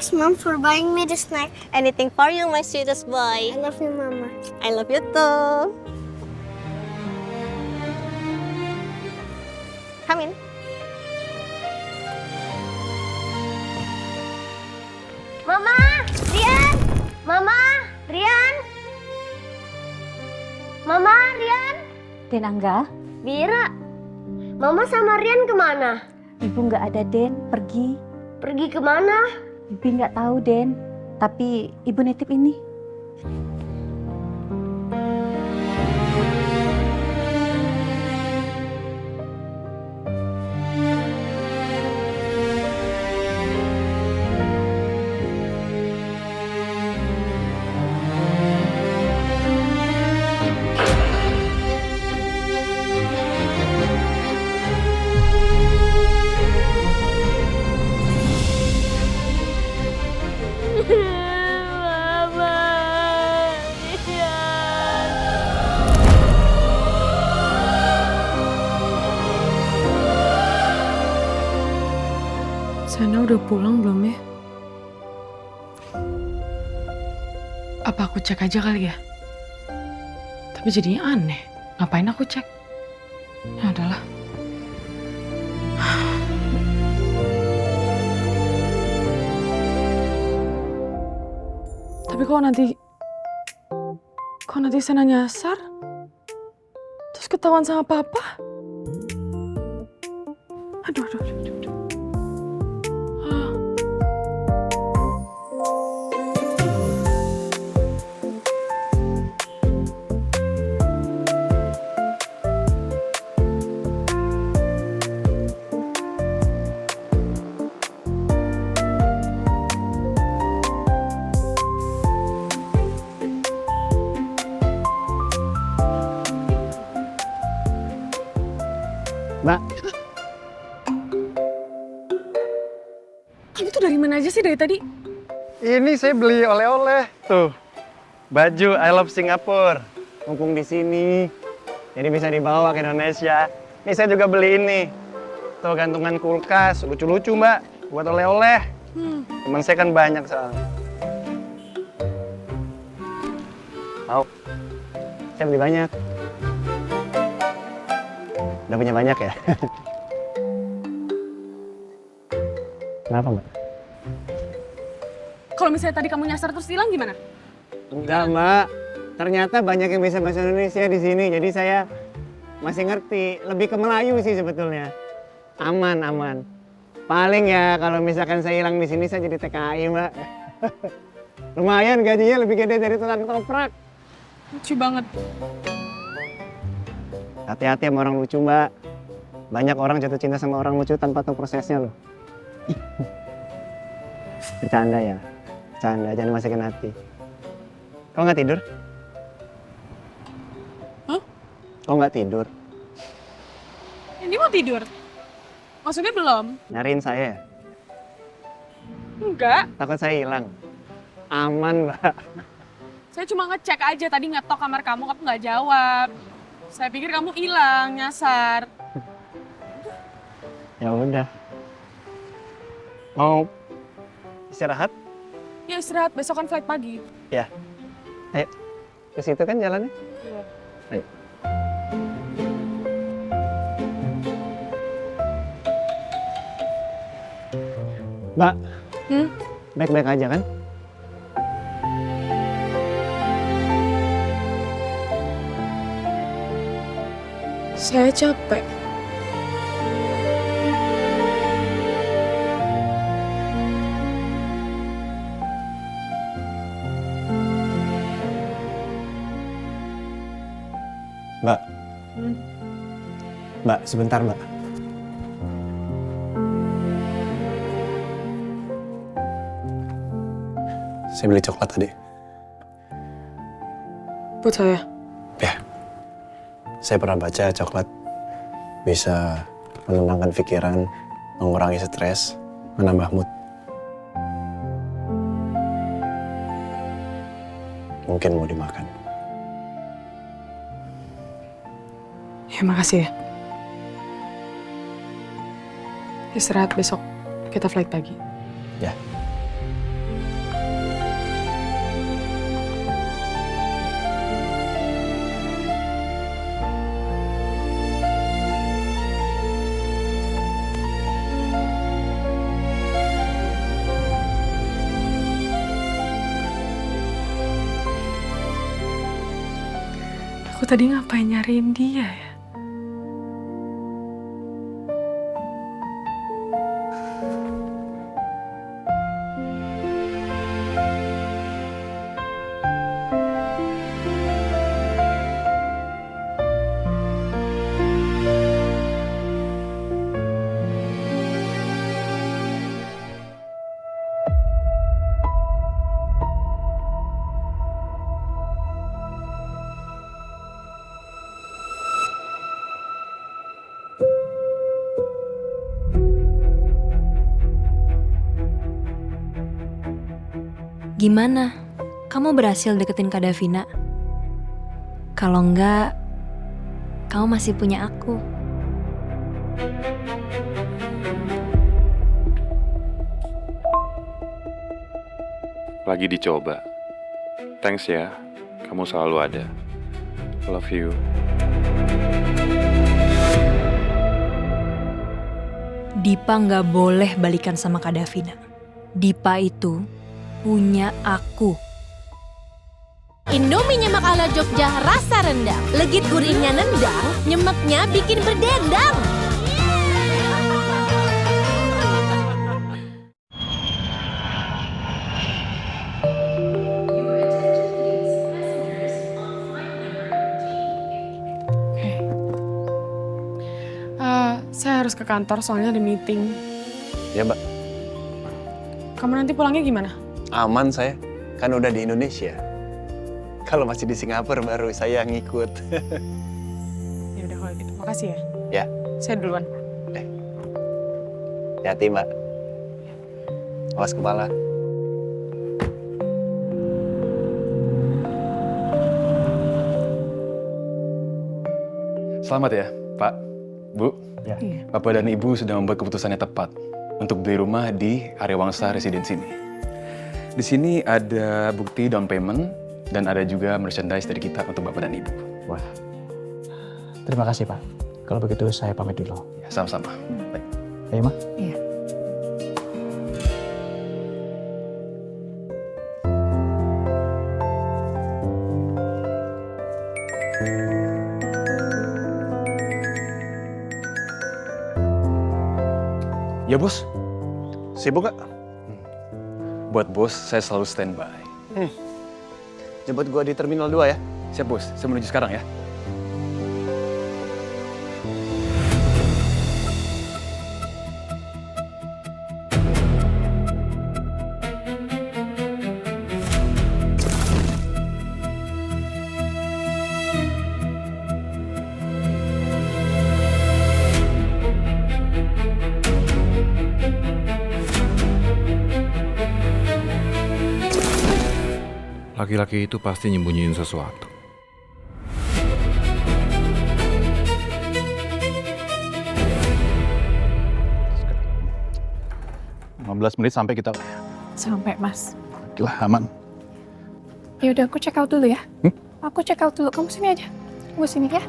Thanks, Mom, for buying me the snack. Anything for you, my sweetest boy. I love you, Mama. I love you too. Come in. Mama, Rian! Mama, Rian! Mama, Rian! Den Angga, Bira, Mama sama Rian kemana? Ibu nggak ada Den, pergi. Pergi kemana? Bibi nggak tahu Den, tapi Ibu nitip ini. Sana udah pulang belum ya? Apa aku cek aja kali ya? Tapi jadinya aneh. Ngapain aku cek? Ya adalah. Tapi kok nanti Sana nyasar? Terus ketahuan sama papa? Aduh. Mbak, Kamu tuh dari mana aja sih dari tadi? ini saya beli oleh-oleh. Tuh, baju I Love Singapore. Mumpung di sini, jadi bisa dibawa ke Indonesia. Ini saya juga beli ini. Tuh, gantungan kulkas, lucu-lucu Mbak, buat oleh-oleh. Teman saya kan banyak soalnya. Mau? Saya beli banyak. Udah punya banyak ya? Kenapa Mbak? Kalau misalnya tadi kamu nyasar terus hilang gimana? Enggak Mbak, ternyata banyak yang bisa bahasa Indonesia di sini, jadi saya masih ngerti. Lebih ke Melayu sih sebetulnya. Aman. Paling ya kalau misalkan saya hilang di sini saya jadi TKI Mbak. Lumayan gajinya lebih gede dari tukang toprak. Lucu banget. Hati-hati sama orang lucu Mbak. Banyak orang jatuh cinta sama orang lucu tanpa tahu prosesnya loh. Bercanda ya, bercanda, jangan masukin hati. Kau nggak tidur? Hah? Kau nggak tidur? Ini mau tidur? Maksudnya belum? Nyariin saya ya? Enggak. Takut saya hilang. Aman Mbak. Saya cuma ngecek aja, tadi ngetok kamar kamu nggak jawab. Saya pikir kamu hilang, nyasar. Ya udah. Mau istirahat? Ya istirahat, besok kan flight pagi. Ya. Ayo. Ke situ kan jalannya? Iya. Ayo. Mbak. Baik-baik aja kan? Saya capek. Mbak. Mbak, sebentar Mbak. Saya beli coklat tadi. Buat saya? Ya. Saya pernah baca coklat bisa menenangkan pikiran, mengurangi stres, menambah mood. Mungkin mau dimakan. Ya makasih ya. Istirahat, besok kita flight pagi. Ya. Aku tadi ngapain nyariin dia ya? Gimana? Kamu berhasil deketin Kak Davina? Kalau enggak, kamu masih punya aku. Lagi dicoba. Thanks ya, kamu selalu ada. Love you. Dipa nggak boleh balikan sama Kak Davina. Dipa itu punya aku. Indomie nyemek ala Jogja rasa rendang. Legit gurihnya nendang, nyemeknya bikin berdendang. Saya harus ke kantor soalnya ada meeting. Ya, Mbak. Kamu nanti pulangnya gimana? Aman saya. Kan udah di Indonesia. Kalau masih di Singapura baru saya ngikut. Ya udah kalau gitu. Makasih ya. Ya. Saya duluan. Hati-hati, Mbak. Awas kepala. Selamat ya, Pak, Bu. Ya. Bapak dan Ibu sudah membuat keputusan yang tepat untuk beli rumah di Area Wangsa Residence ini. Di sini ada bukti down payment dan ada juga merchandise dari kita untuk Bapak dan Ibu. Wah, terima kasih Pak. Kalau begitu saya pamit dulu. Ya, sama-sama. Baik. Ayo, Ma. Iya. Ya, Bos. Sibuk nggak? Buat Bos, saya selalu standby. Jemput gua di Terminal 2 ya. Siap, Bos. Saya menuju sekarang ya. Laki-laki itu pasti nyembunyiin sesuatu. Menit sampai kita. Sampai, Mas. Lah, aman. Ya udah, aku check out dulu ya. Aku check out dulu. Kamu sini aja. Tunggu sini ya.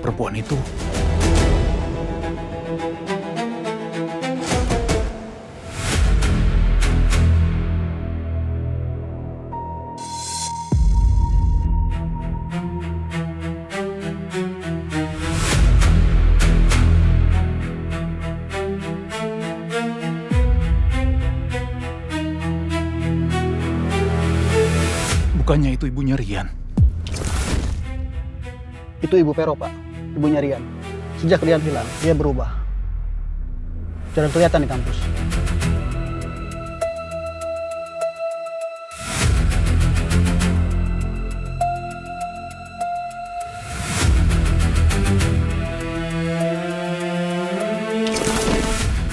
Perempuan itu. Bukannya itu ibunya Rian? Itu Ibu Pero, Pak. Ibunya Rian. Sejak Rian hilang, dia berubah. Jarang kelihatan di kampus.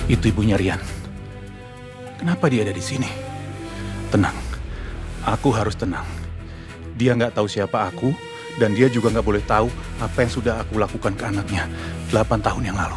Itu ibunya Rian. Kenapa dia ada di sini? Tenang. Aku harus tenang. Dia nggak tahu siapa aku, dan dia juga nggak boleh tahu apa yang sudah aku lakukan ke anaknya 8 tahun yang lalu.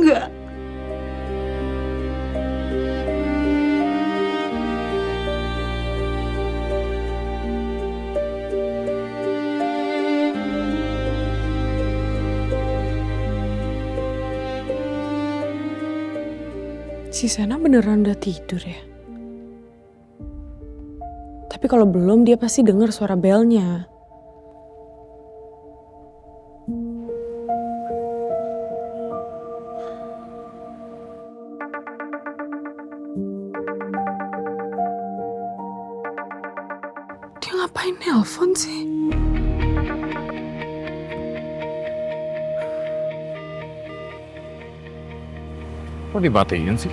Enggak. Si Sena beneran udah tidur ya? Tapi kalau belum dia pasti dengar suara belnya. Dia ngapain nelpon sih? Kok dimatiin sih?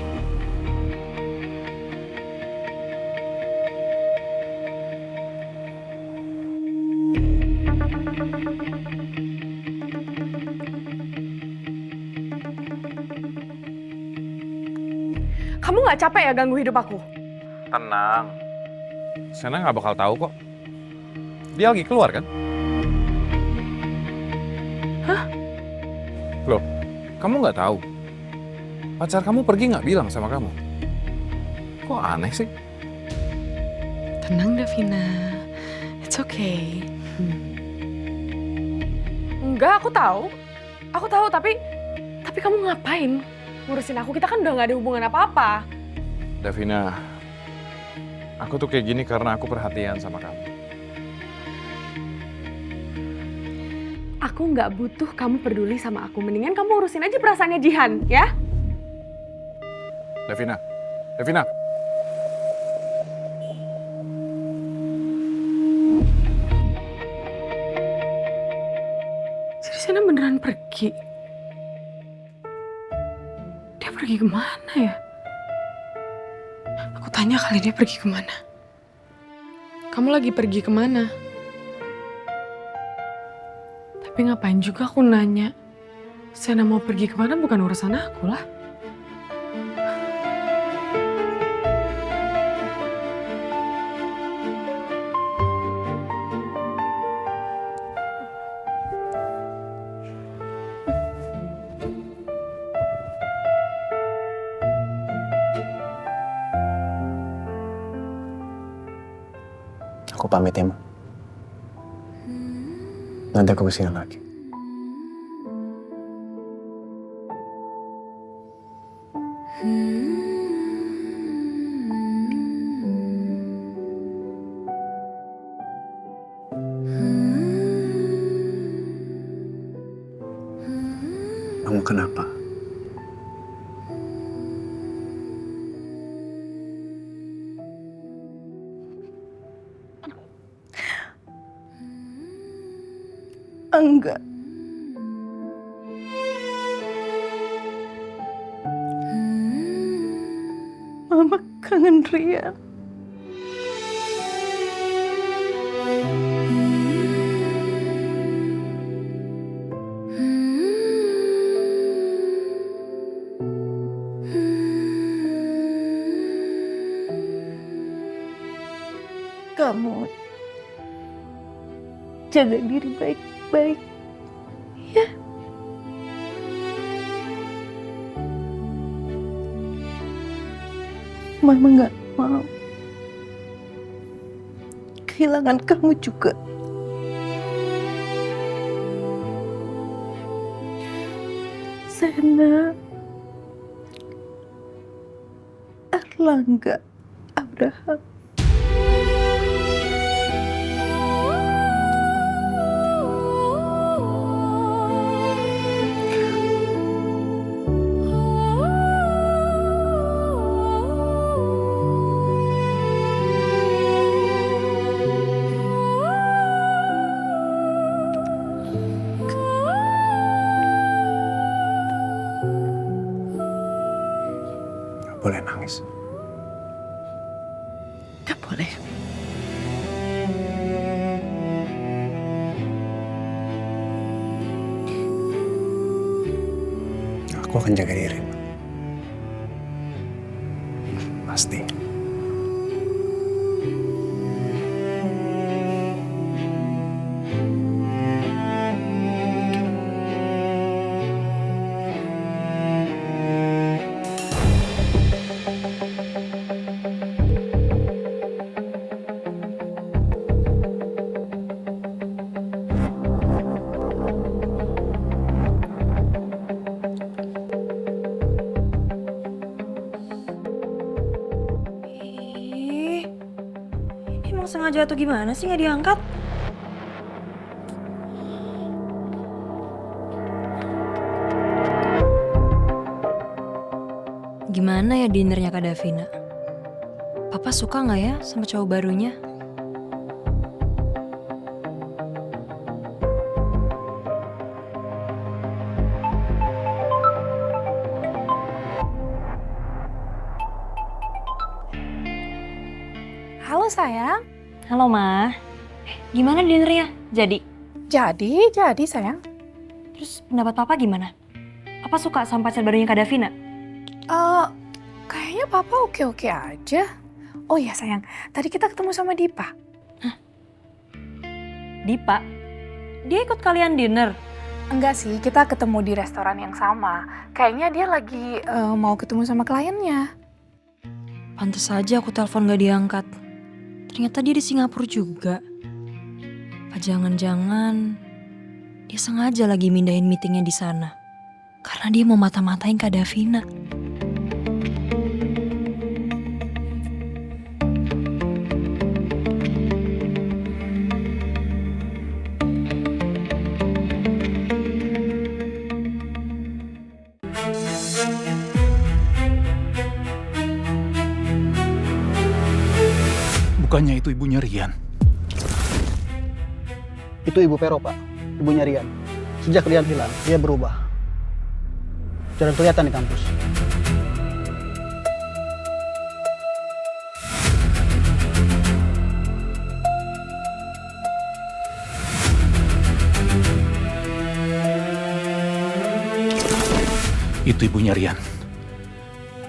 Kamu nggak capek ya ganggu hidup aku? Tenang. Sena nggak bakal tahu kok. Dia lagi keluar kan? Hah? Loh, kamu nggak tahu? Pacar kamu pergi nggak bilang sama kamu? Kok aneh sih? Tenang Davina, it's okay. Enggak, aku tahu. Aku tahu, tapi kamu ngapain ngurusin aku? Kita kan udah nggak ada hubungan apa-apa. Davina, aku tuh kayak gini karena aku perhatian sama kamu. Aku nggak butuh kamu peduli sama aku. Mendingan kamu urusin aja perasaannya Jihan, ya? Davina, Davina. Jadi Sena beneran pergi? Dia pergi kemana ya? Aku tanya kali dia pergi kemana. Kamu lagi pergi kemana? Tapi ngapain juga aku nanya. Sena mau pergi kemana bukan urusan aku lah. Aku pamit ya, Ma. Nanti aku kesini lagi. Kamu kenapa? Enggak. Mama kangen Rian. Kamu jaga diri baik-baik, ya. Mama nggak mau kehilangan kamu juga. Sena, Erlangga, Abraham. Gak boleh. Aku akan jaga diri. Pasti. Emang sengaja atau gimana sih nggak diangkat? Gimana ya dinernya Kak Davina? Papa suka nggak ya sama cowok barunya? Halo sayang. Halo Ma. Gimana dinernya? Jadi? Jadi sayang. Terus pendapat Papa gimana? Papa suka sama pacar barunya Kak Davina? Kayaknya Papa oke-oke aja. Oh iya sayang, tadi kita ketemu sama Dipa. Dipa? Dia ikut kalian dinner? Enggak sih, kita ketemu di restoran yang sama. Kayaknya dia lagi mau ketemu sama kliennya. Pantes aja aku telepon gak diangkat. Ternyata dia di Singapura juga. Apa jangan-jangan dia sengaja lagi mindahin meetingnya di sana. Karena dia mau mata-matain Kak Davina. Bukannya itu ibunya Rian? Itu Ibu Vero, Pak. Ibunya Rian. Sejak Rian hilang, dia berubah. Jarang kelihatan di kampus. Itu ibunya Rian.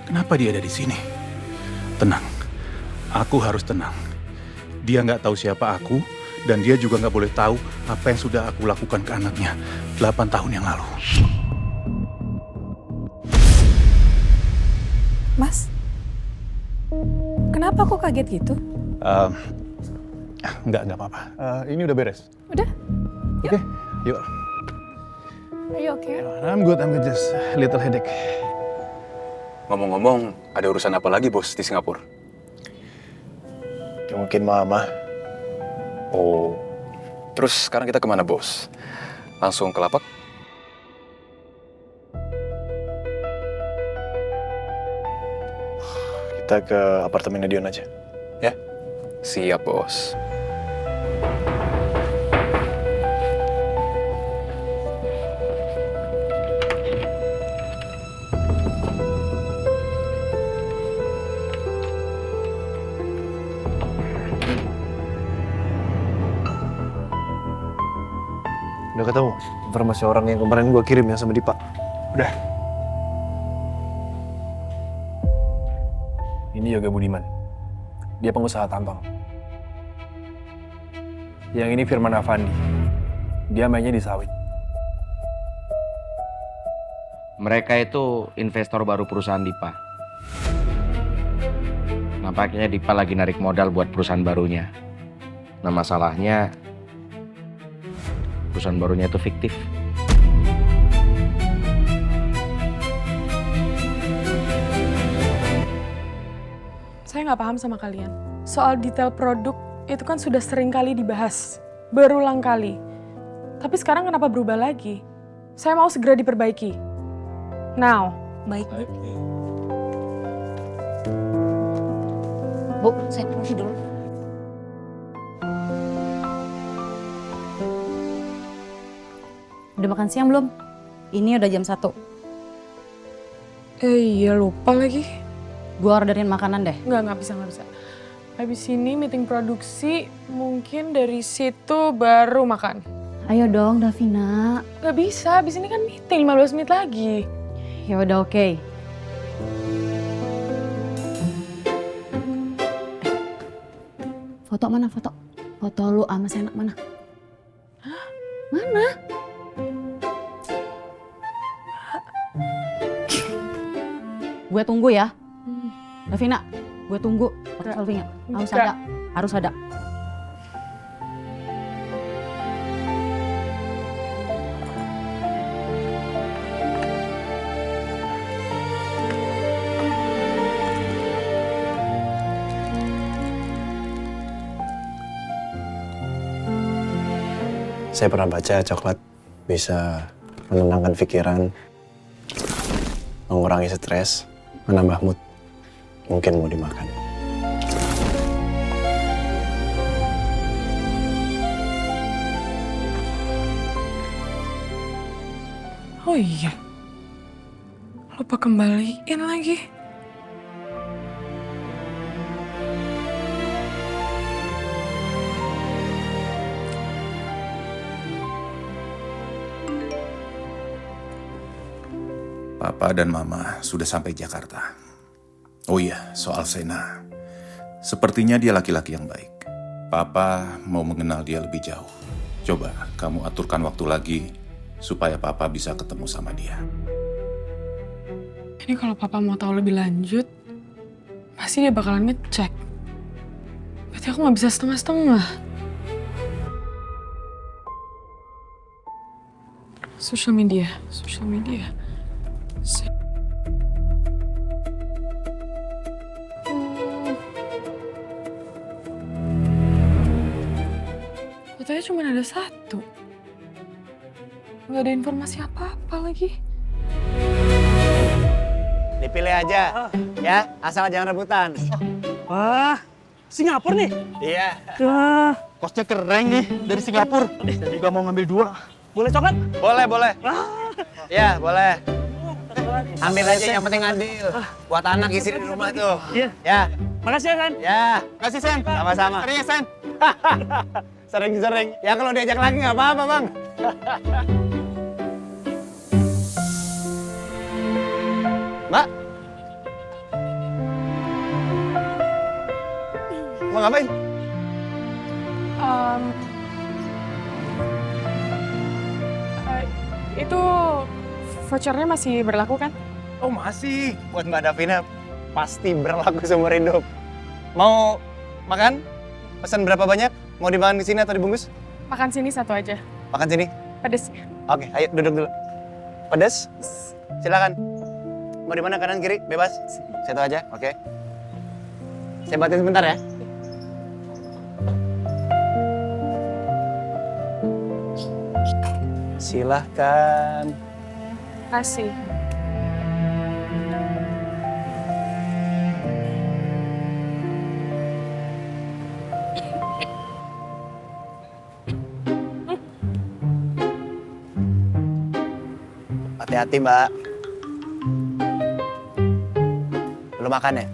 Kenapa dia ada di sini? Tenang. Aku harus tenang. Dia nggak tahu siapa aku, dan dia juga nggak boleh tahu apa yang sudah aku lakukan ke anaknya 8 tahun yang lalu. Mas, kenapa kok kaget gitu? Nggak apa-apa. Ini udah beres. Udah? Oke, yuk. Are you okay? I'm good, just a little headache. Ngomong-ngomong, ada urusan apa lagi bos di Singapura? Mungkin Mama. Oh, terus sekarang kita kemana bos? Langsung ke lapak? Kita ke apartemennya Dion aja. Ya? Siap bos. Udah ketemu informasi orang yang kemarin gue kirim ya sama Dipa. Udah. Ini Yoga Budiman. Dia pengusaha tambang. Yang ini Firman Afandi. Dia mainnya di sawit. Mereka itu investor baru perusahaan Dipa. Nampaknya Dipa lagi narik modal buat perusahaan barunya. Nah masalahnya perusahaan barunya itu fiktif. Saya nggak paham sama kalian. Soal detail produk itu kan sudah sering kali dibahas, berulang kali. Tapi sekarang kenapa berubah lagi? Saya mau segera diperbaiki. Now. Baik, Bu. Bu, saya permisi dulu. Udah makan siang belum? Ini udah jam 1. Iya lupa lagi. Gua orderin makanan deh. Nggak bisa. Habis ini meeting produksi, mungkin dari situ baru makan. Ayo dong, Davina. Gak bisa, habis ini kan meeting 15 menit lagi. Ya udah oke. Foto mana foto? Foto lu sama Sena mana? Hah? Mana? Gue tunggu ya. Davina, gue tunggu. Foto selfie-nya. Harus ada. Harus ada. Saya pernah baca coklat bisa menenangkan pikiran, mengurangi stres, menambah mood. Mungkin mau dimakan. Oh iya. Lupa kembaliin lagi. Papa dan Mama sudah sampai Jakarta. Oh iya, soal Sena. Sepertinya dia laki-laki yang baik. Papa mau mengenal dia lebih jauh. Coba kamu aturkan waktu lagi supaya Papa bisa ketemu sama dia. Ini kalau papa mau tahu lebih lanjut, pasti dia bakalan ngecek. Berarti aku nggak bisa setengah-setengah. Social media. Fotonya cuma ada satu. Nggak ada informasi apa-apa lagi. Dipilih aja, ya, asal jangan rebutan. Wah, Singapura nih? Iya. Wah, kosnya keren nih dari Singapura. Saya juga mau ngambil 2. Boleh coklat? Boleh. Ya, boleh. Ambil aja, yang penting adil. Buat anak istri di rumah tuh. Iya. Ya. Makasih ya, Sen. Ya. Makasih, Sen. Sama-sama. Sering ya, Sen. Sering-sering. Ya kalau diajak lagi nggak apa-apa, Bang. Mbak. Mau ngapain? Itu vouchernya masih berlaku kan? Oh masih. Buat Mbak Davina pasti berlaku seumur hidup. Mau makan? Pesan berapa banyak? Mau dimakan di sini atau dibungkus? Makan sini satu aja. Makan sini? Pedes. Oke, ayo duduk dulu. Pedas? Silakan. Mau di mana, kanan kiri? Bebas. Situ aja, oke. Saya batin sebentar ya. Silahkan. Kasih. Hati-hati, Mbak. Belum makan ya?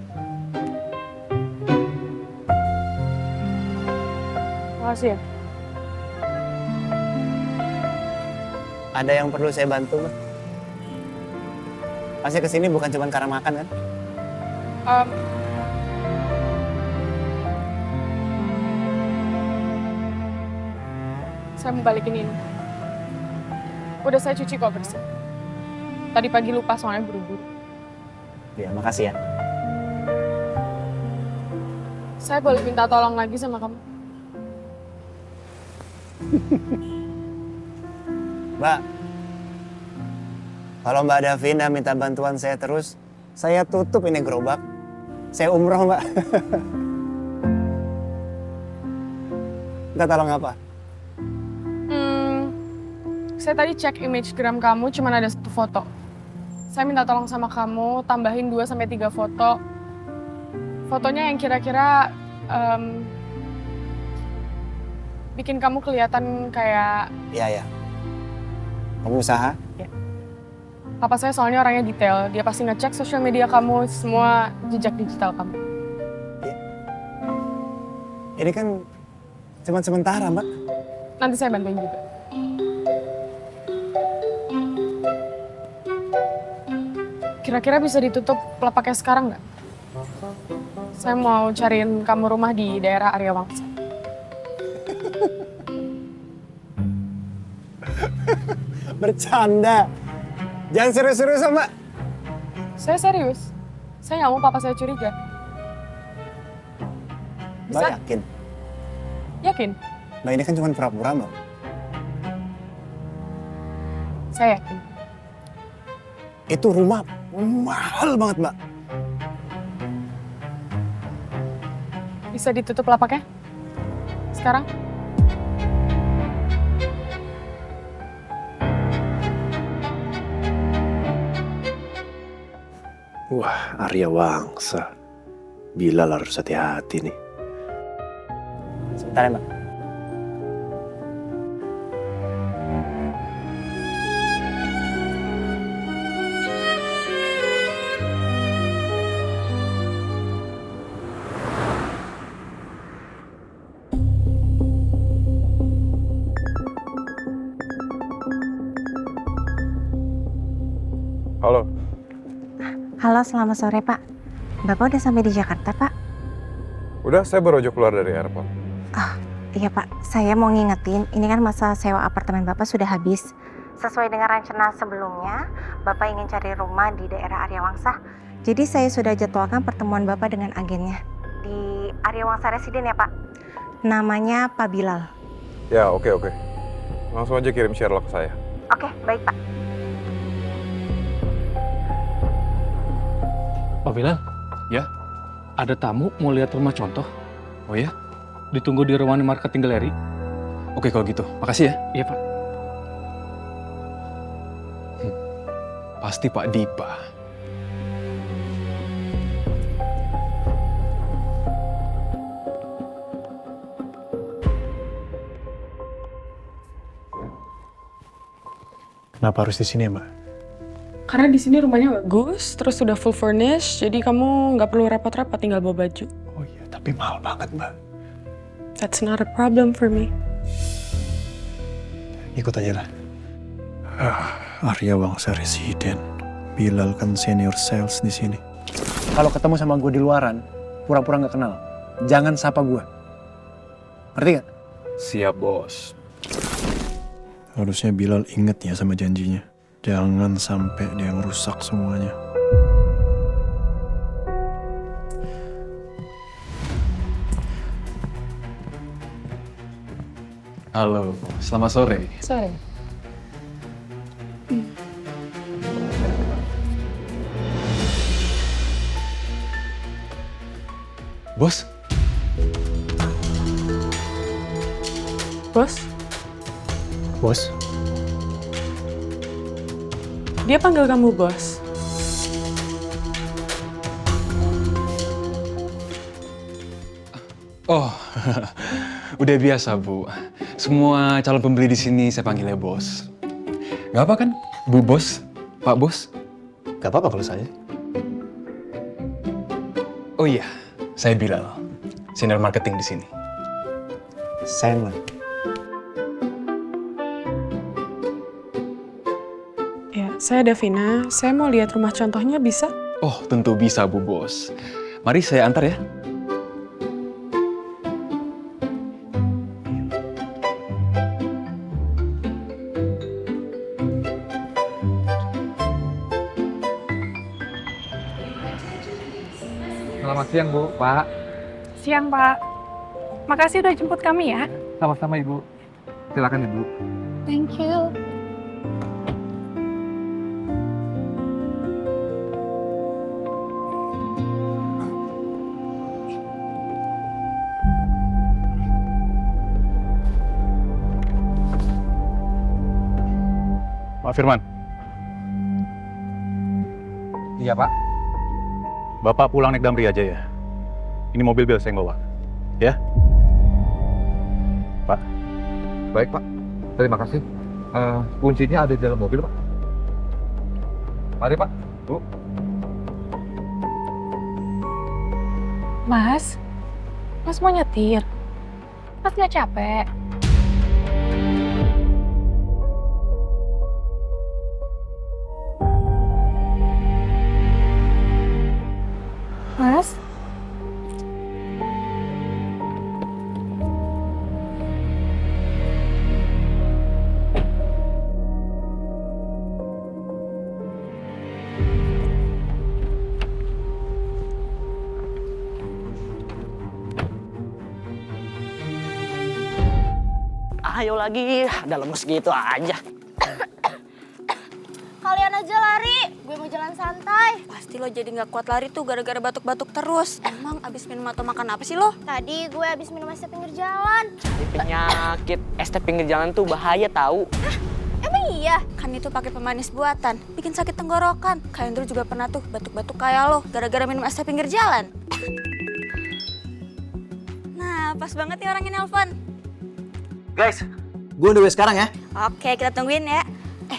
Makasih ya. Ada yang perlu saya bantu, Mbak? Pasti kesini bukan cuma karena makan, kan? Saya mau balikin ini. Udah saya cuci kok bersih. Tadi pagi lupa soalnya buru-buru. Ya, makasih ya. Saya boleh minta tolong lagi sama kamu? Mbak, kalau Mbak Davina minta bantuan saya terus, saya tutup ini gerobak. Saya umroh, Mbak. Minta tolong apa? Saya tadi cek Imagegram kamu, cuma ada 1 foto. Saya minta tolong sama kamu, tambahin 2-3 foto. Fotonya yang kira-kira bikin kamu kelihatan kayak... Iya. Pengusaha? Ya. Papa saya soalnya orangnya detail. Dia pasti ngecek sosial media kamu, semua jejak digital kamu. Ini kan cuma sementara, Mbak. Nanti saya bantuin juga. Kira-kira bisa ditutup pelapaknya sekarang nggak? Saya mau cariin kamu rumah di daerah Arya Wangsa. Bercanda. Jangan serius-serius, Mbak. Saya serius. Saya nggak mau papa saya curiga. Mbak yakin? Yakin? Mbak ini kan cuma pura-pura, Mbak. Saya yakin. Itu rumah mahal banget, Mbak. Bisa ditutup lapaknya? Sekarang? Wah, Arya Wangsa. Bilal harus hati-hati nih. Sebentar ya, Mbak. Halo. Halo, selamat sore Pak. Bapak udah sampai di Jakarta Pak? Udah, saya baru aja keluar dari airport. Iya Pak, saya mau ngingetin, ini kan masa sewa apartemen Bapak sudah habis. Sesuai dengan rencana sebelumnya, Bapak ingin cari rumah di daerah Arya Wangsa. Jadi saya sudah jadwalkan pertemuan Bapak dengan agennya. Di Arya Wangsa Residen ya Pak. Namanya Pak Bilal. Ya, oke. Langsung aja kirim Sherlock ke saya. Oke, baik Pak. Pak Bilal? Ya? Ada tamu mau lihat rumah contoh. Oh ya? Ditunggu di ruangan marketing galeri. Oke kalau gitu, makasih ya. Iya Pak. Pasti Pak Dipa. Kenapa harus di sini, Mbak? Karena di sini rumahnya bagus, terus sudah full furnished, jadi kamu nggak perlu repot-repot tinggal bawa baju. Oh iya, tapi mahal banget, Mbak. That's not a problem for me. Ikut aja lah. Arya Wangsa Residen. Bilal kan senior sales di sini. Kalau ketemu sama gue di luaran, pura-pura nggak kenal. Jangan sapa gue. Ngerti gak? Siap, Bos. Harusnya Bilal inget ya sama janjinya. Jangan sampai dia yang rusak semuanya. Halo, selamat sore. Sorry. Bos? Bos? Bos? Dia panggil kamu bos. Oh, udah biasa Bu. Semua calon pembeli di sini saya panggilnya bos. Gak apa kan, Bu Bos, Pak Bos? Gak apa-apa kalau saya. Oh iya, saya Bilal, senior marketing di sini. Simon. Ya, saya Davina. Saya mau lihat rumah contohnya, bisa? Oh, tentu bisa Bu Bos. Mari saya antar ya. Selamat siang, Bu, Pak. Siang, Pak. Makasih udah jemput kami ya. Sama-sama, Ibu. Silakan, Ibu. Thank you. Pak Firman. Iya, Pak. Bapak pulang naik Damri aja ya. Ini mobil biar saya yang bawa. Ya? Pak. Baik, Pak. Terima kasih. Kuncinya ada di dalam mobil, Pak. Mari, Pak. Bu. Mas mau nyetir? Mas nggak capek? Mas? Ayo lagi, udah lemes gitu aja. Kalian aja lari, gue mau jalan santai. Pasti lo jadi nggak kuat lari tuh gara-gara batuk-batuk terus. Emang abis minum atau makan apa sih lo? Tadi gue habis minum es teh pinggir jalan. Di penyakit, es teh pinggir jalan tuh bahaya tahu. Emang iya? Kan itu pakai pemanis buatan, bikin sakit tenggorokan. Kalian dulu juga pernah tuh batuk-batuk kayak lo gara-gara minum es teh pinggir jalan. Nah, pas banget nih orang yang nelpon. Guys, gue on the way sekarang ya. Oke, kita tungguin ya.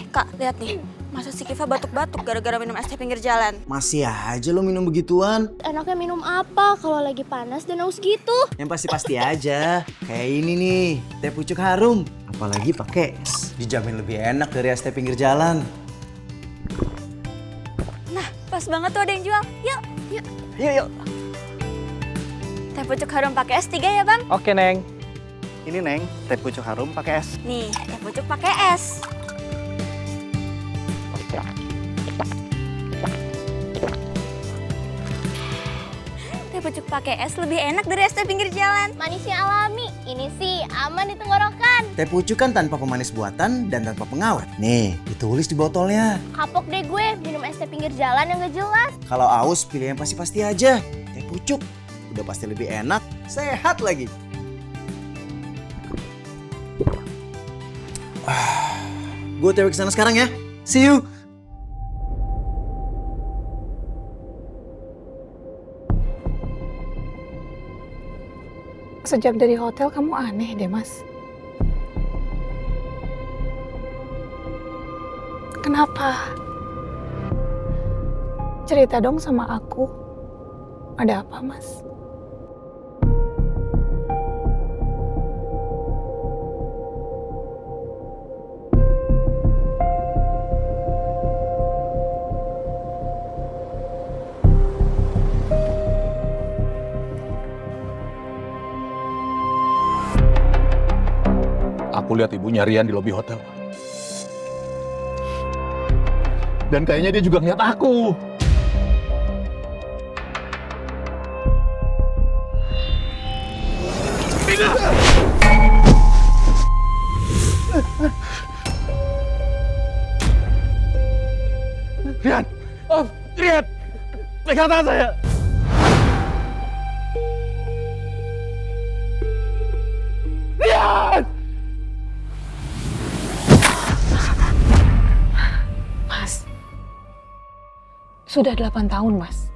Kak, lihat nih. Masa si Kiva batuk-batuk gara-gara minum es teh pinggir jalan? Masih aja lo minum begituan. Enaknya minum apa kalau lagi panas dan haus gitu? Yang pasti-pasti aja. Kayak ini nih, teh pucuk harum. Apalagi pakai es. Dijamin lebih enak dari es teh pinggir jalan. Nah, pas banget tuh ada yang jual. Yuk. Yuk. Teh pucuk harum pakai es 3 ya, Bang? Oke, Neng. Ini, Neng, teh pucuk harum pakai es. Nih, teh pucuk pakai es. Teh pucuk pakai es lebih enak dari es teh pinggir jalan. Manisnya alami, ini sih aman di tenggorokan. Teh pucuk kan tanpa pemanis buatan dan tanpa pengawet. Nih, ditulis di botolnya. Kapok deh gue minum es teh pinggir jalan yang gak jelas. Kalau aus, pilih yang pasti-pasti aja. Teh pucuk. Udah pasti lebih enak, sehat lagi. Gue TW kesana sekarang ya. See you. Sejak dari hotel kamu aneh deh, Mas. Kenapa? Cerita dong sama aku. Ada apa, Mas? Aku lihat ibunya Rian di lobi hotel. Dan kayaknya dia juga ngeliat aku. Rian! Oh, Rian! Pegang tangan saya! Rian! Mas, sudah 8 tahun, Mas.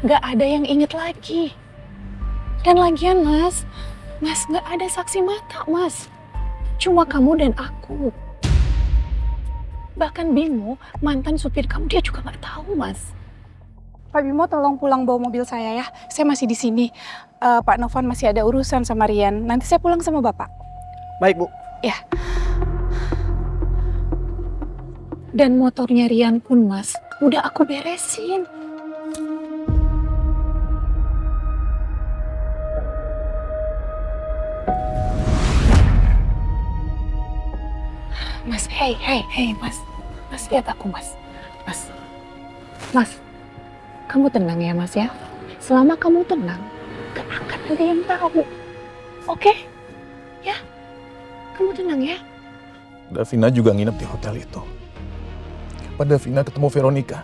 Gak ada yang inget lagi. Dan lagian, Mas gak ada saksi mata, Mas. Cuma kamu dan aku. Bahkan Bimo, mantan supir kamu, dia juga gak tahu, Mas. Pak Bimo, tolong pulang bawa mobil saya ya. Saya masih di sini. Pak Novan masih ada urusan sama Rian. Nanti saya pulang sama Bapak. Baik, Bu. Ya. Dan motornya Rian pun, Mas, udah aku beresin. Mas, hey, Mas. Mas, lihat aku, Mas. Mas, kamu tenang ya, Mas ya. Selama kamu tenang, gak akan ada yang tahu. Oke? Ya? Kamu tenang ya. Davina juga nginep di hotel itu. Kapan Davina ketemu Veronica?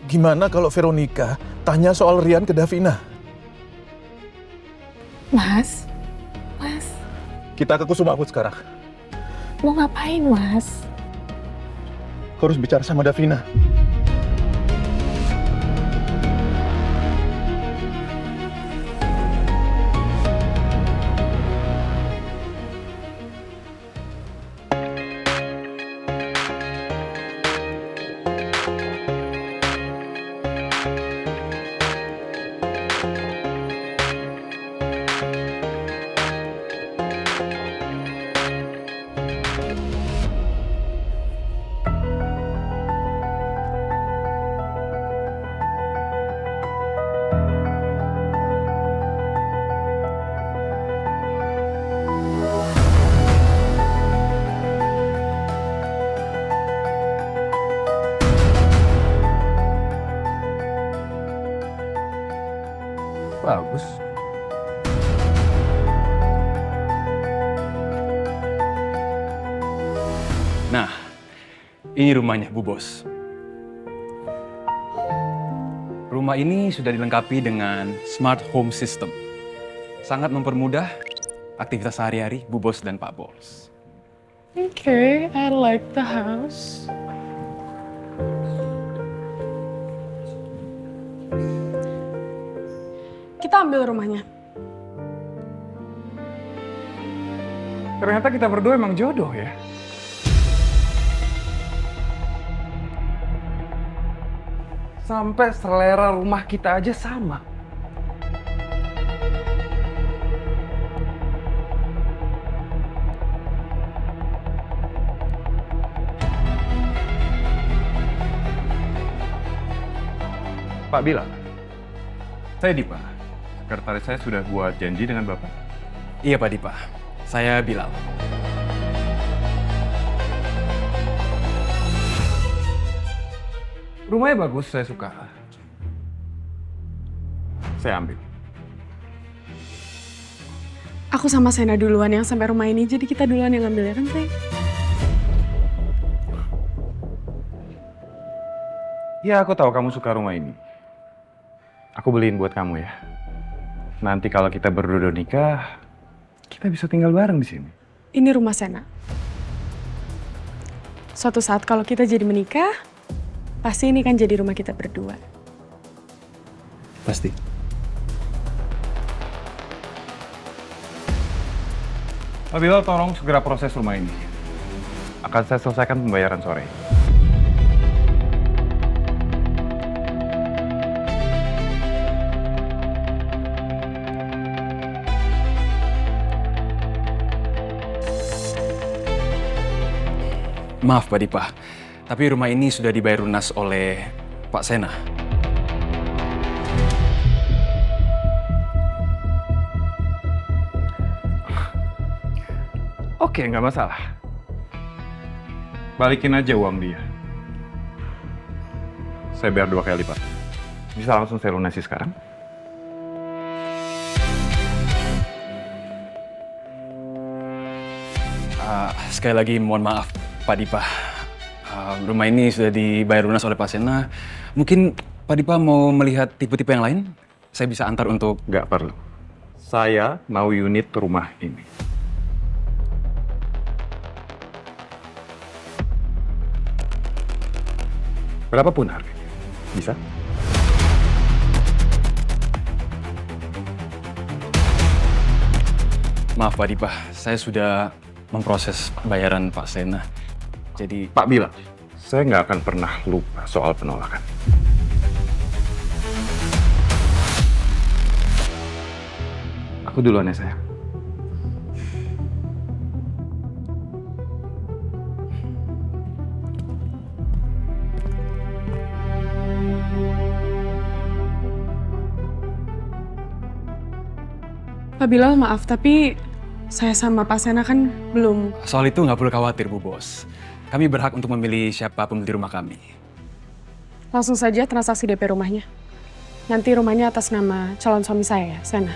Gimana kalau Veronica tanya soal Rian ke Davina? Mas. Kita ke Kusuma Food sekarang. Mau ngapain, Mas? Aku harus bicara sama Davina. Bagus. Nah, ini rumahnya Bu Bos. Rumah ini sudah dilengkapi dengan smart home system. Sangat mempermudah aktivitas sehari-hari Bu Bos dan Pak Bos. Okay, I like the house. Kita ambil rumahnya. Ternyata kita berdua emang jodoh ya. Sampai selera rumah kita aja sama. Pak Bilal, saya Dipa. Sekretaris saya sudah buat janji dengan Bapak. Iya Pak Dipa, saya Bilal. Rumahnya bagus, saya suka. Saya ambil. Aku sama Sena duluan yang sampai rumah ini, jadi kita duluan yang ambil ya kan, Say? Ya, aku tahu kamu suka rumah ini. Aku beliin buat kamu ya. Nanti kalau kita berdua udah nikah, kita bisa tinggal bareng di sini. Ini rumah Sena. Suatu saat kalau kita jadi menikah, pasti ini kan jadi rumah kita berdua. Pasti. Pak Bilal, tolong segera proses rumah ini. Akan saya selesaikan pembayaran sore. Maaf Pak Dipa, tapi rumah ini sudah dibayar lunas oleh Pak Sena. Oke, nggak masalah. Balikin aja uang dia. Saya bayar 2 kali lipat. Bisa langsung saya lunasi sekarang? Sekali lagi mohon maaf Pak Dipa. Rumah ini sudah dibayar lunas oleh Pak Sena. Mungkin Pak Dipa mau melihat tipe-tipe yang lain? Saya bisa antar untuk... Nggak perlu. Saya mau unit rumah ini. Berapapun harganya. Bisa? Maaf Pak Dipa, saya sudah memproses bayaran Pak Sena. Jadi... Pak Bilal, saya nggak akan pernah lupa soal penolakan. Aku duluan ya sayang. Pak Bilal, maaf, tapi saya sama Pak Sena kan belum... Soal itu nggak perlu khawatir, Bu Bos. Kami berhak untuk memilih siapa pembeli rumah kami. Langsung saja transaksi DP rumahnya. Nanti rumahnya atas nama calon suami saya ya, Sena.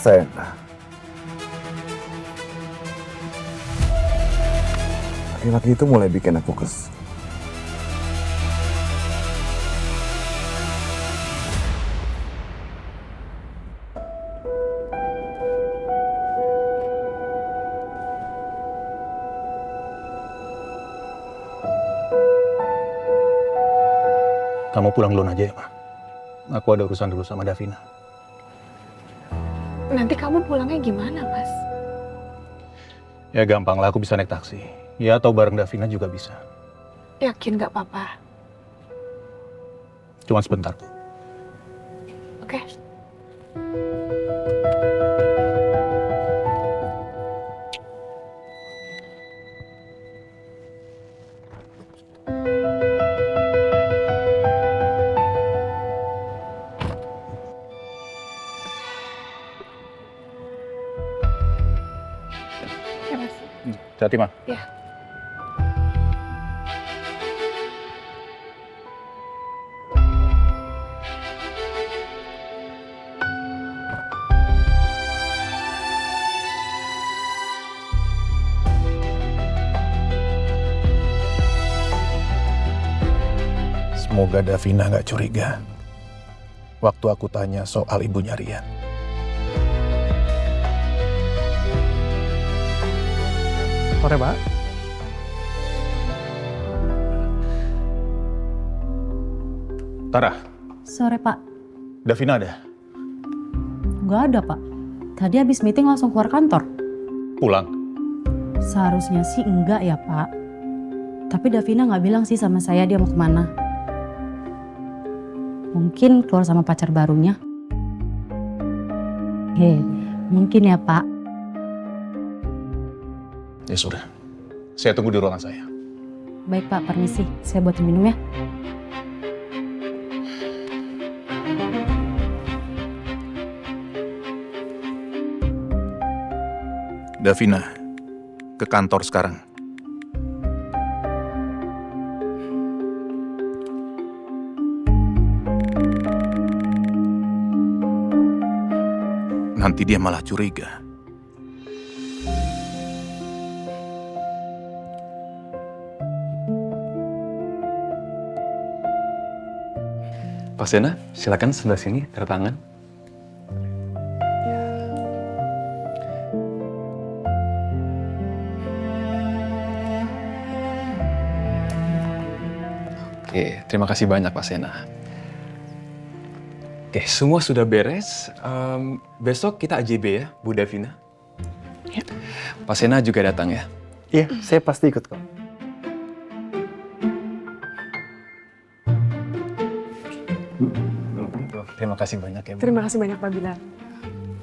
Sena. Laki-laki itu mulai bikin aku kesel. Kamu pulang duluan aja ya, Ma. Aku ada urusan dulu sama Davina. Nanti kamu pulangnya gimana, Mas? Ya gampang lah, aku bisa naik taksi. Ya, atau bareng Davina juga bisa. Yakin nggak apa-apa? Cuma sebentar. Oke. Ya, Mas. Hati-hati, Ma. Ya. Semoga Davina nggak curiga waktu aku tanya soal ibunya Rian. Sore, Pak. Tara, Sore, Pak. Davina ada? Nggak ada, Pak. Tadi habis meeting langsung keluar kantor. Pulang? Seharusnya sih enggak ya, Pak. Tapi Davina nggak bilang sih sama saya dia mau kemana. Mungkin keluar sama pacar barunya. Mungkin ya, Pak. Ya sudah, saya tunggu di ruangan saya. Baik, Pak, permisi. Saya buatin minum ya. Davina, ke kantor sekarang. Nanti dia malah curiga. Pak Sena, silakan sebelah sini, tanda tangan. Oke, terima kasih banyak Pak Sena. Oke, semua sudah beres. Besok kita AJB ya, Bu Davina. Ya. Pak Sena juga datang ya. Iya, saya pasti ikut kok. Terima kasih banyak ya, Bu. Terima kasih banyak Pak Bilal.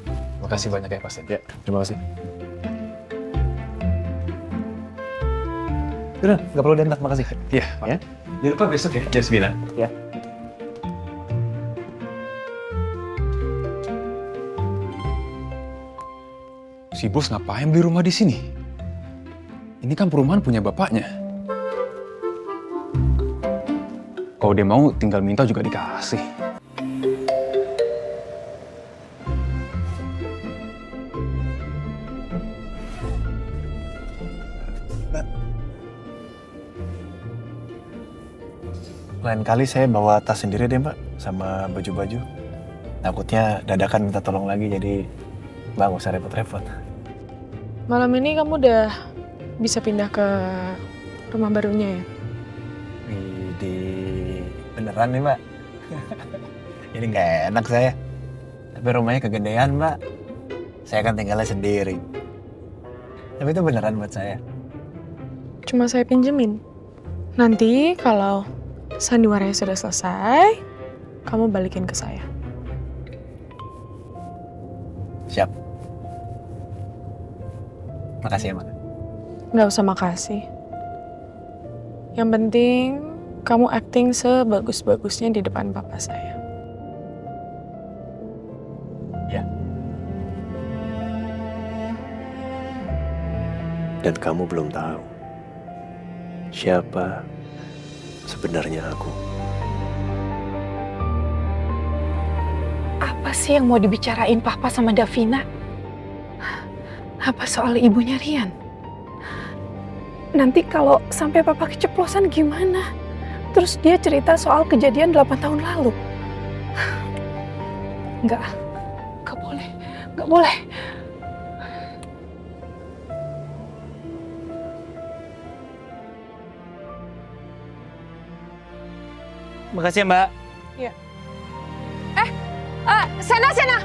Terima kasih banyak ya, Pak Sen. Ya, terima kasih. Udah, nggak perlu diantar, makasih. Iya, Pak. Ya. Jangan lupa besok ya, jam 9. Ya. Si bos ngapain beli rumah di sini? Ini kan perumahan punya bapaknya. Kalau dia mau tinggal minta juga dikasih. Lain kali saya bawa tas sendiri deh, Mbak, sama baju-baju. Takutnya dadakan minta tolong lagi, jadi Mbak nggak usah repot-repot. Malam ini kamu udah bisa pindah ke rumah barunya ya? Beneran nih, Mbak. Jadi nggak enak saya. Tapi rumahnya kegedean, Mbak. Saya kan tinggalnya sendiri. Tapi itu beneran buat saya. Cuma saya pinjemin. Nanti kalau sandiwaranya sudah selesai, kamu balikin ke saya. Siap. Makasih ya, Mbak. Nggak usah makasih. Yang penting kamu acting sebagus-bagusnya di depan papa saya. Ya. Dan kamu belum tahu siapa sebenarnya aku. Apa sih yang mau dibicarain papa sama Davina? Apa soal ibunya Rian? Nanti kalau sampai papa keceplosan gimana? Terus dia cerita soal kejadian 8 tahun lalu. Nggak boleh, nggak boleh. Makasih ya, Mbak. Iya. Sena.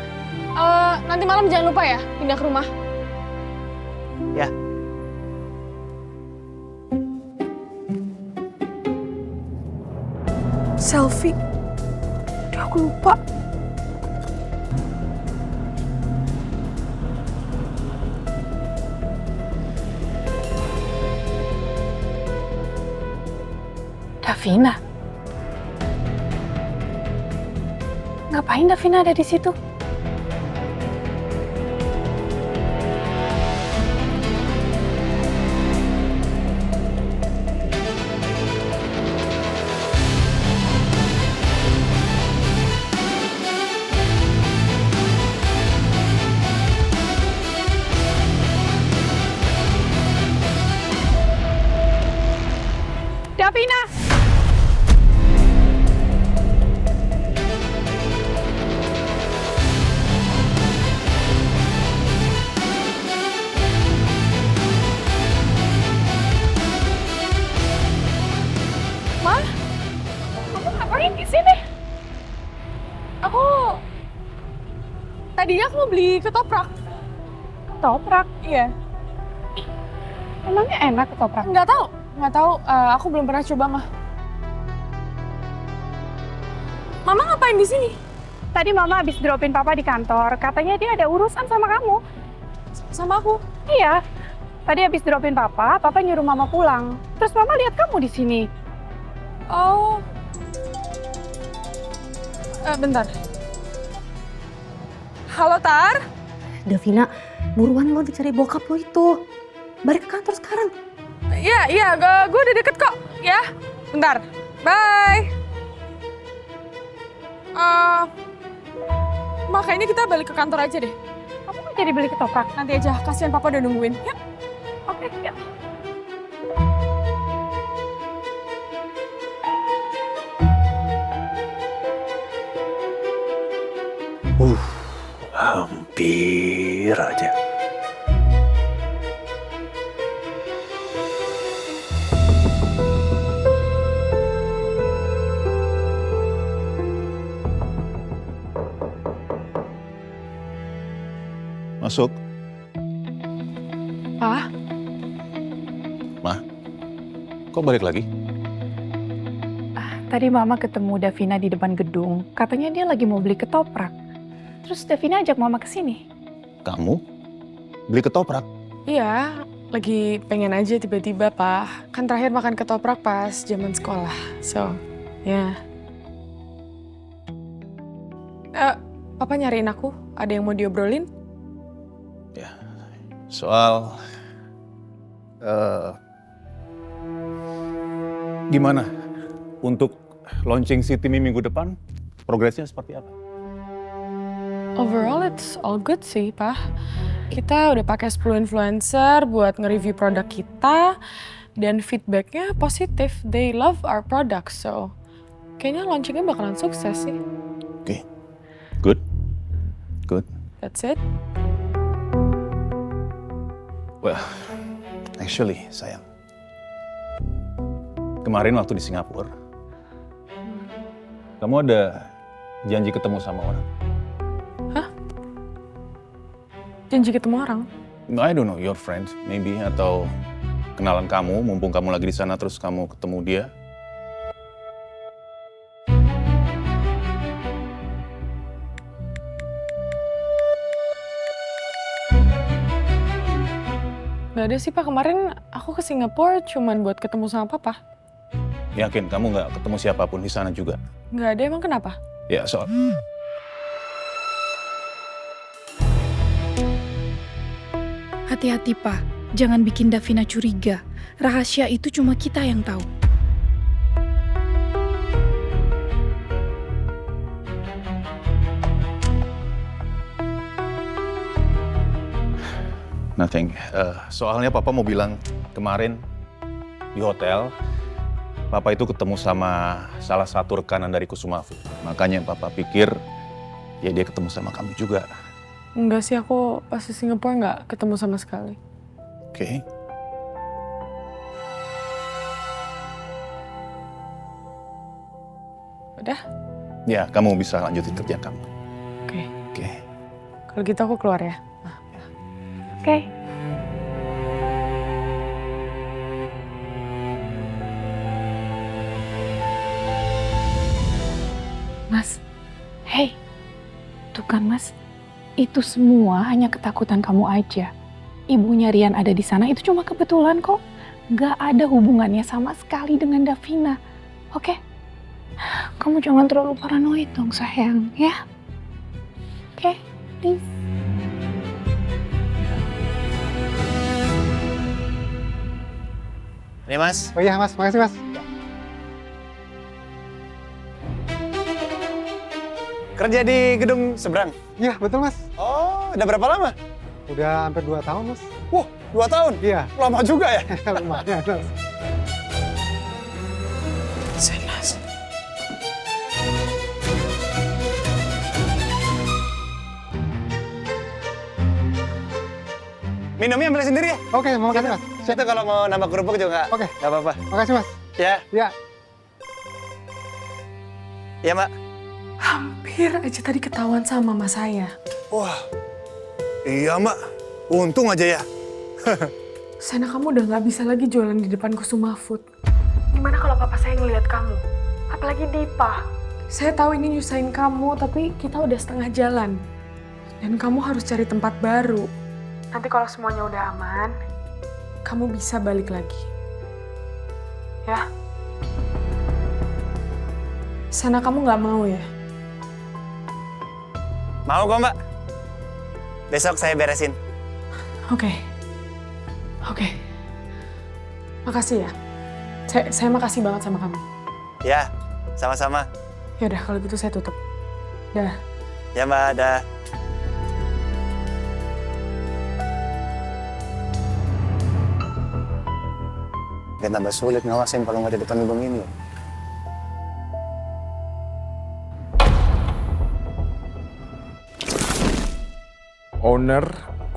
Nanti malam jangan lupa ya pindah ke rumah. Ya. Selfie. Aduh, aku lupa. Davina. Ngapain Davina ada di situ? Davina! Ma? Kamu ngapain di sini? Tadinya aku mau beli ketoprak. Ketoprak? Iya. Emangnya enak ketoprak? Nggak tahu. Aku belum pernah coba, mah. Mama ngapain di sini? Tadi Mama habis dropin Papa di kantor. Katanya dia ada urusan sama kamu. Sama aku? Iya. Tadi habis dropin Papa nyuruh Mama pulang. Terus Mama lihat kamu di sini. Oh. Bentar. Halo, Tar. Davina, buruan lo dicari bokap lo itu. Balik ke kantor sekarang. Iya, gue udah deket kok. Ya, bentar. Bye. Makanya kita balik ke kantor aja deh. Kamu kan jadi beli ketoprak. Nanti aja, kasihan Papa udah nungguin. Yuk. Oke, yuk. Hampir aja. Masuk. Pa? Ma, kok balik lagi? Tadi Mama ketemu Davina di depan gedung. Katanya dia lagi mau beli ketoprak. Terus Davina ajak Mama ke sini. Kamu? Beli ketoprak? Iya, lagi pengen aja tiba-tiba, Pa. Kan terakhir makan ketoprak pas zaman sekolah. So, ya. Papa nyariin aku. Ada yang mau diobrolin? Soal gimana untuk launching si Timmy minggu depan? Progresnya seperti apa? Overall it's all good sih, Pak. Kita udah pakai 10 influencer buat nge-review produk kita dan feedbacknya positif. They love our product, so kayaknya launchingnya bakalan sukses sih. Oke, good. That's it. Well, actually, sayang. Kemarin waktu di Singapura, kamu ada janji ketemu sama orang. Hah? Janji ketemu orang? No, I don't know, your friend, maybe, atau kenalan kamu, mumpung kamu lagi di sana terus kamu ketemu dia. Gak ada sih, Pak. Kemarin aku ke Singapura cuman buat ketemu sama Papa. Yakin kamu nggak ketemu siapapun di sana juga? Nggak ada, emang kenapa? Ya, soal... Hati-hati, Pak. Jangan bikin Davina curiga. Rahasia itu cuma kita yang tahu. Nothing. Soalnya Papa mau bilang kemarin di hotel, Papa itu ketemu sama salah satu rekanan dari Kusumafu. Makanya Papa pikir ya dia ketemu sama kamu juga. Enggak sih, aku pas di Singapura nggak ketemu sama sekali. Oke. Udah? Ya, kamu bisa lanjutin kerja kamu. Oke. Oke. Kalau gitu aku keluar ya. Oke. Bukan, Mas. Itu semua hanya ketakutan kamu aja. Ibunya Rian ada di sana itu cuma kebetulan kok. Gak ada hubungannya sama sekali dengan Davina. Oke? Kamu jangan terlalu paranoid dong, sayang. Ya? Oke? Please. Ini Mas. Oh iya Mas, makasih Mas. Kerja di gedung seberang? Iya, betul Mas. Oh, udah berapa lama? Udah hampir 2 tahun Mas. Wah, 2 tahun? Iya. Lama juga ya? Lumayan Mas. Senas. Minumnya ambil sendiri ya? Oke, makasih Mas. Itu kalau mau nambah kerupuk juga Oke. nggak apa-apa. Makasih Mas. Ya. Ya. Ya, Mbak. Hampir aja tadi ketahuan sama mama saya. Wah, iya Mbak. Untung aja ya. Sana kamu udah nggak bisa lagi jualan di depan Kusuma Food. Gimana kalau papa saya ngelihat kamu? Apalagi Dipa. Saya tahu ini nyusahin kamu, tapi kita udah setengah jalan. Dan kamu harus cari tempat baru. Nanti kalau semuanya udah aman, kamu bisa balik lagi. Ya? Sana kamu nggak mau ya? Mau kok Mbak. Besok saya beresin. Oke. Oke. Makasih ya. Saya makasih banget sama kamu. Ya, sama-sama. Ya udah kalau gitu saya tutup. Dah. Ya Mbak, dah. Gak tambah sulit ngawasin kalau nggak di depan gedung ini. Owner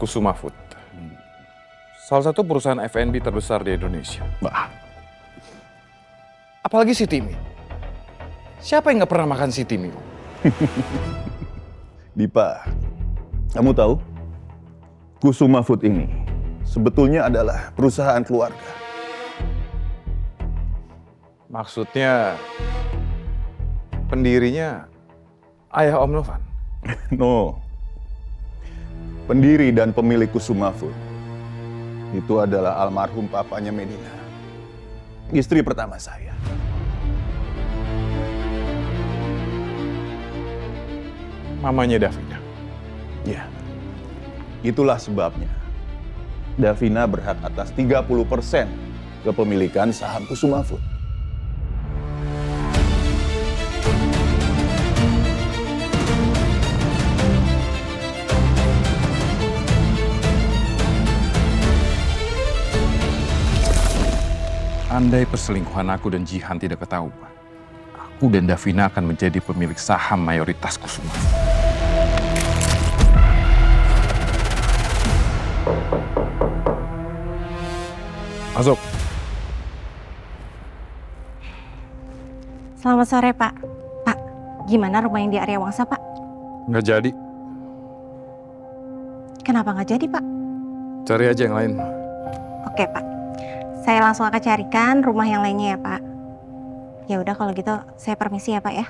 Kusuma Food. Salah satu perusahaan F&B terbesar di Indonesia. Bah. Apalagi si Timi. Siapa yang nggak pernah makan si Timi? Dipa, kamu tahu? Kusuma Food ini sebetulnya adalah perusahaan keluarga. Maksudnya pendirinya ayah Om Novan? No. Pendiri dan pemilik Kusuma Food itu adalah almarhum papanya Medina, istri pertama saya. Mamanya Davina? Ya, itulah sebabnya Davina berhak atas 30% kepemilikan saham Kusuma Food. Andai perselingkuhan aku dan Jihan tidak ketahuan, aku dan Davina akan menjadi pemilik saham mayoritas Kusuma. Masuk. Selamat sore, Pak. Pak, gimana rumah yang di area Wangsa, Pak? Nggak jadi. Kenapa nggak jadi, Pak? Cari aja yang lain. Oke, Pak. Saya langsung akan carikan rumah yang lainnya ya, Pak. Ya udah kalau gitu saya permisi ya, Pak ya.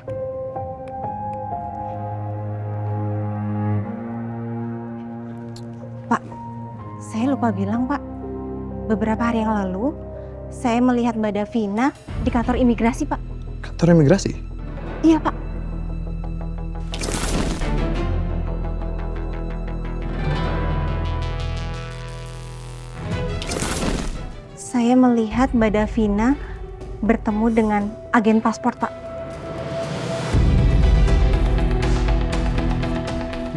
Pak, saya lupa bilang, Pak. Beberapa hari yang lalu saya melihat Mbak Davina di kantor imigrasi, Pak. Kantor imigrasi? Iya, Pak. Saya melihat Mbak Davina bertemu dengan agen paspor, Pak.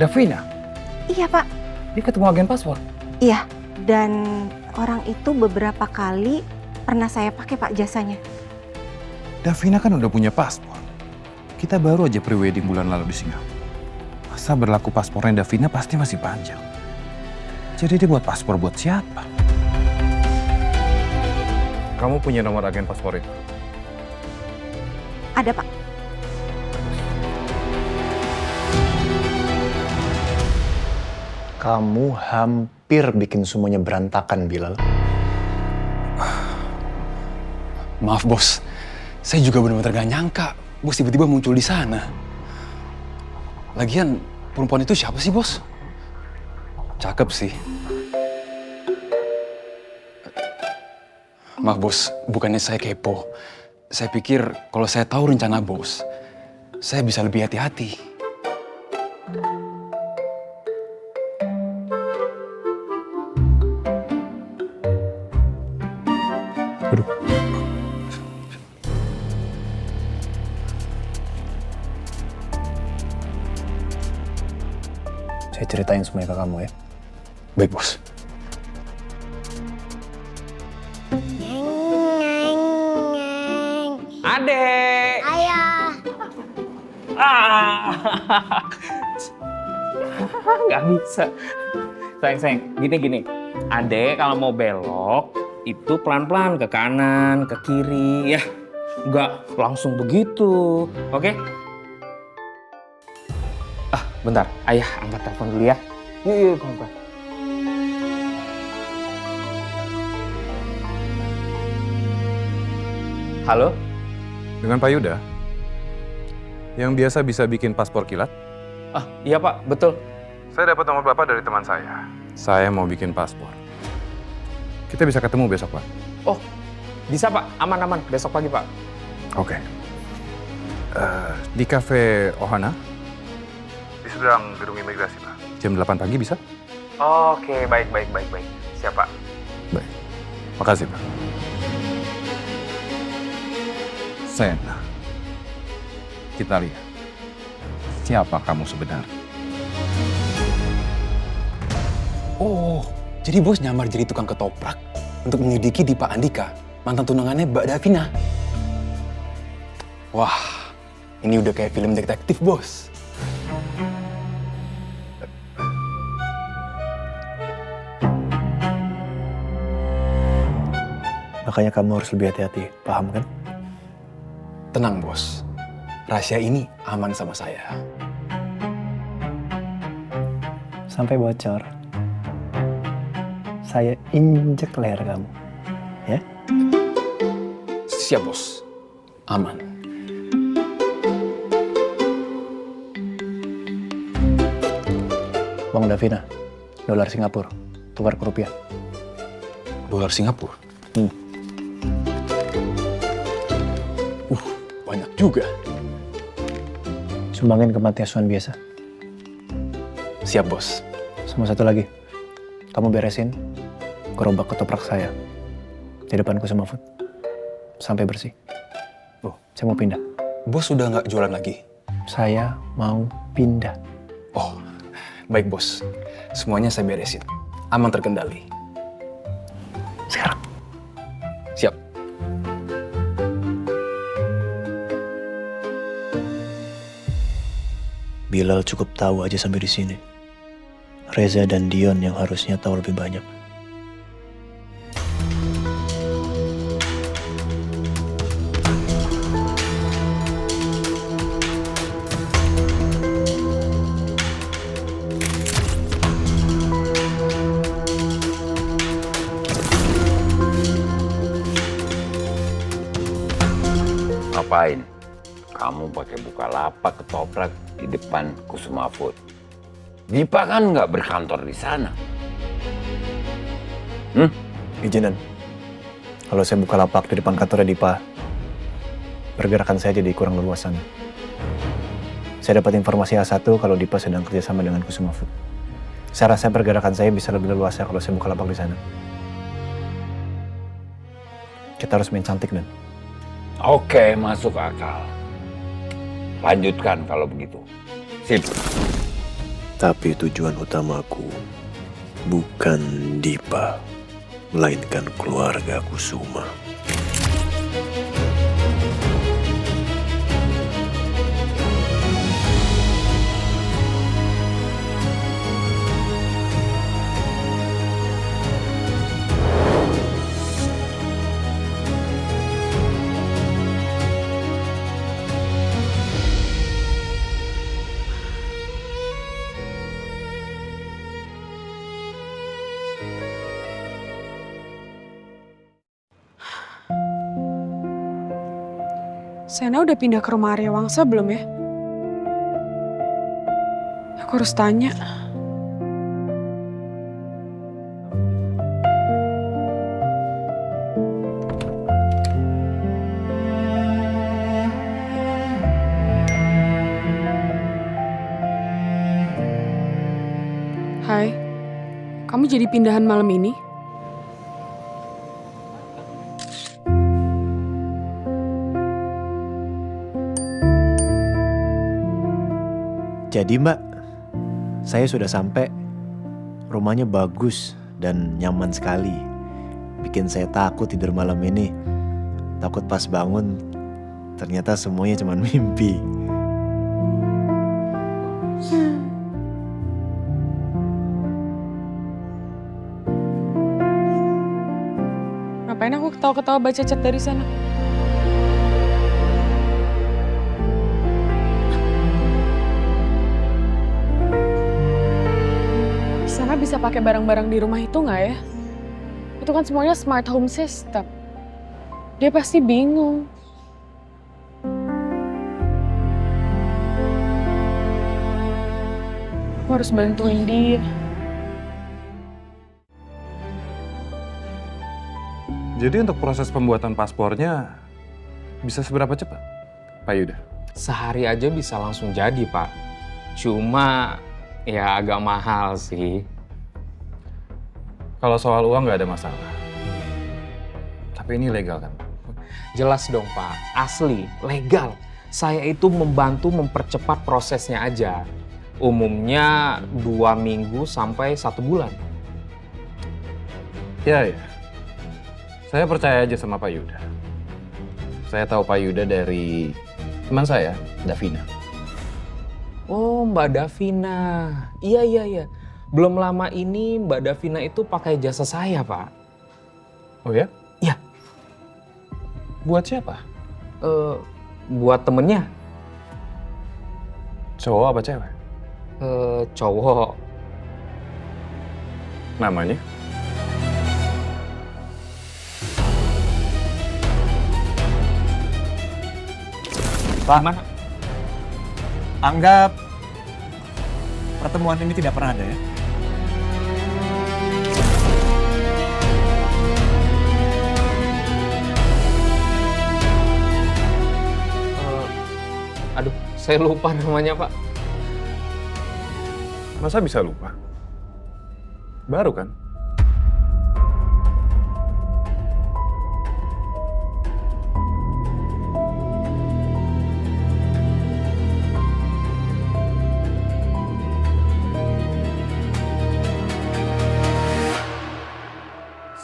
Davina? Iya, Pak. Dia ketemu agen paspor? Iya, dan orang itu beberapa kali pernah saya pakai, Pak, jasanya. Davina kan udah punya paspor. Kita baru aja pre-wedding bulan lalu di Singapura. Masa berlaku paspornya Davina pasti masih panjang. Jadi dia buat paspor buat siapa? Kamu punya nomor agen paspor itu? Ada, Pak. Kamu hampir bikin semuanya berantakan, Bilal. Maaf, Bos. Saya juga benar-benar gak nyangka Bos tiba-tiba muncul di sana. Lagian, perempuan itu siapa sih, Bos? Cakep sih. Maaf, Bos. Bukannya saya kepo. Saya pikir kalau saya tahu rencana Bos, saya bisa lebih hati-hati. Saya ceritain semuanya ke kamu ya. Baik, Bos. Adek. Ayah. Nggak bisa. Sayang, gini. Adek kalau mau belok, itu pelan-pelan ke kanan, ke kiri, ya. Nggak langsung begitu, oke? Bentar, ayah angkat telepon dulu ya. Yuk, pelan-pelan. Halo? Dengan Pak Yuda? Yang biasa bisa bikin paspor kilat? Iya Pak, betul. Saya dapat nomor Bapak dari teman saya. Saya mau bikin paspor. Kita bisa ketemu besok, Pak. Oh, bisa Pak, aman-aman. Besok pagi Pak. Oke. Di Cafe Ohana? Di seberang gedung imigrasi, Pak. Jam 8 pagi bisa? Oke, baik. Siap Pak. Baik. Makasih, Pak. Sena, kita lihat siapa kamu sebenarnya. Oh, jadi Bos nyamar jadi tukang ketoprak untuk menyelidiki di Pak Andika, mantan tunangannya Mbak Davina. Wah, ini udah kayak film detektif, Bos. Makanya kamu harus lebih hati-hati, paham kan? Tenang, Bos. Rahasia ini aman sama saya. Sampai bocor, saya injek leher kamu. Ya? Siap, Bos. Aman. Bang Davina, dolar Singapura, tukar ke rupiah. Dolar Singapura? Banyak juga. Sumbangin ke panti asuhan biasa. Siap, Bos. Sama satu lagi, kamu beresin gerobak ketoprak saya di depan Kusuma Food sampai bersih. Oh, saya mau pindah. Bos sudah nggak jualan lagi? Saya mau pindah. Oh, baik, Bos. Semuanya saya beresin. Aman terkendali. Sekarang. Siap. Bilal cukup tahu aja sampai di sini. Reza dan Dion yang harusnya tahu lebih banyak. Ngapain? Kamu pakai Bukalapak ketoprak di depan Kusuma Food. Dipa kan nggak berkantor di sana. Izinan. Kalau saya buka lapak di depan kantornya Dipa, pergerakan saya jadi kurang leluasan. Saya dapat informasi A1 kalau Dipa sedang kerjasama dengan Kusuma Food. Saya rasa pergerakan saya bisa lebih leluasa kalau saya buka lapak di sana. Kita harus main cantik, Dan. Oke, masuk akal. Lanjutkan kalau begitu. Sip. Tapi tujuan utamaku bukan Dipa, melainkan keluarga Kusuma. Sena udah pindah ke rumah Arya Wangsa belum ya? Aku harus tanya. Hai, kamu jadi pindahan malam ini? Jadi Mbak, saya sudah sampai. Rumahnya bagus dan nyaman sekali. Bikin saya takut tidur malam ini. Takut pas bangun, ternyata semuanya cuma mimpi. Ngapain aku ketawa-ketawa baca chat dari sana? Di sana bisa pakai barang-barang di rumah itu nggak ya? Itu kan semuanya smart home system. Dia pasti bingung. Aku harus bantuin dia. Jadi untuk proses pembuatan paspornya bisa seberapa cepat, Pak Yuda? Sehari aja bisa langsung jadi, Pak. Cuma ya agak mahal sih. Kalau soal uang nggak ada masalah. Tapi ini legal kan? Jelas dong, Pak. Asli, legal. Saya itu membantu mempercepat prosesnya aja. Umumnya 2 minggu sampai 1 bulan. Ya. Saya percaya aja sama Pak Yuda. Saya tahu Pak Yuda dari teman saya, Davina. Oh, Mbak Davina. Iya. Belum lama ini Mbak Davina itu pakai jasa saya, Pak. Oh ya? Iya. Buat siapa? Buat temennya. Cowok apa cewek? Cowok. Namanya? Pak, Gimana? Anggap pertemuan ini tidak pernah ada ya. Aduh, saya lupa namanya, Pak. Masa bisa lupa? Baru kan?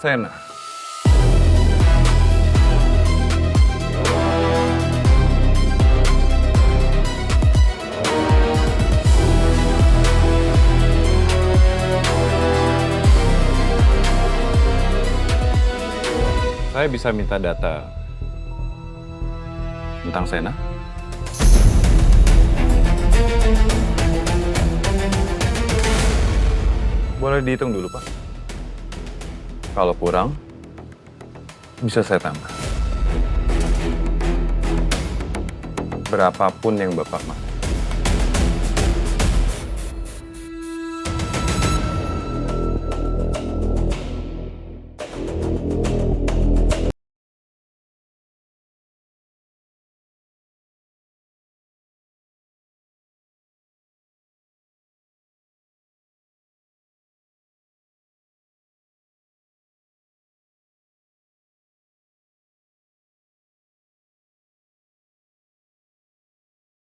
Sena. Saya bisa minta data tentang Sena? Boleh dihitung dulu, Pak. Kalau kurang, bisa saya tambah. Berapapun yang Bapak mau.